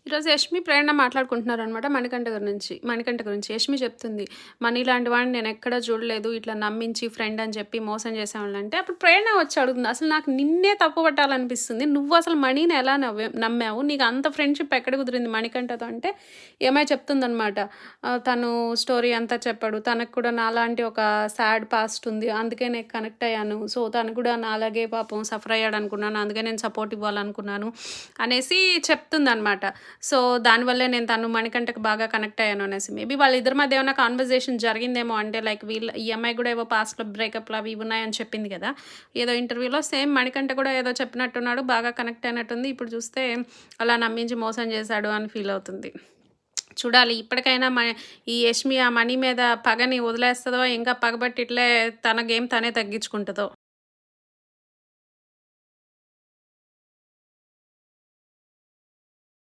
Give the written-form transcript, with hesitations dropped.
ఈరోజు యష్మి, ప్రేరణ మాట్లాడుకుంటున్నారనమాట మణికంఠ గురించి. యష్మి చెప్తుంది, "మనీలాంటి వాడిని నేనెక్కడా చూడలేదు. ఇట్లా నమ్మించి ఫ్రెండ్ అని చెప్పి మోసం చేసేవాళ్ళంటే." అప్పుడు ప్రేరణ వచ్చి అడుగుతుంది, "అసలు నాకు నిన్నే తప్పు పట్టాలనిపిస్తుంది. నువ్వు అసలు మనీని ఎలా నమ్మావు? నీకు అంత ఫ్రెండ్‌షిప్ ఎక్కడ కుదిరింది మణికంఠతో?" అంటే ఈ అమ్మాయి చెప్తుందనమాట. తను స్టోరీ అంతా చెప్పాడు. తనకు కూడా నాలాంటి ఒక సాడ్ పాస్ట్ ఉంది. అందుకే నేను కనెక్ట్ అయ్యాను. సో, తను కూడా నాలాగే పాపం సఫర్ అయ్యాడనుకున్నాను. అందుకే నేను సపోర్ట్ ఇవ్వాలనుకున్నాను అనేసి చెప్తుందనమాట. సో, దానివల్లే నేను తను మణికంఠకి బాగా కనెక్ట్ అయ్యాను అనేసి. మేబీ వాళ్ళిద్దరి మధ్య ఏమన్నా కాన్వర్జేషన్ జరిగిందేమో. అంటే లైక్ ఈ అమ్మాయి కూడా ఏవో పాస్ట్‌లో బ్రేకప్‌లు అవి ఇవి ఉన్నాయని చెప్పింది కదా! ఏదో ఇంటర్వ్యూలో సేమ్ మణికంఠ కూడా ఏదో చెప్పినట్టున్నాడు. బాగా కనెక్ట్ అయినట్టుంది. ఇప్పుడు చూస్తే అలా నమ్మించి మోసం చేశాడు అని ఫీల్ అవుతుంది. చూడాలి ఇప్పటికైనా ఈ యష్మి ఆ మనీ మీద పగని వదిలేస్తదో, ఇంకా పగబట్టి ఇట్లే తన గేమ్ తనే తగ్గించుకుంటదో.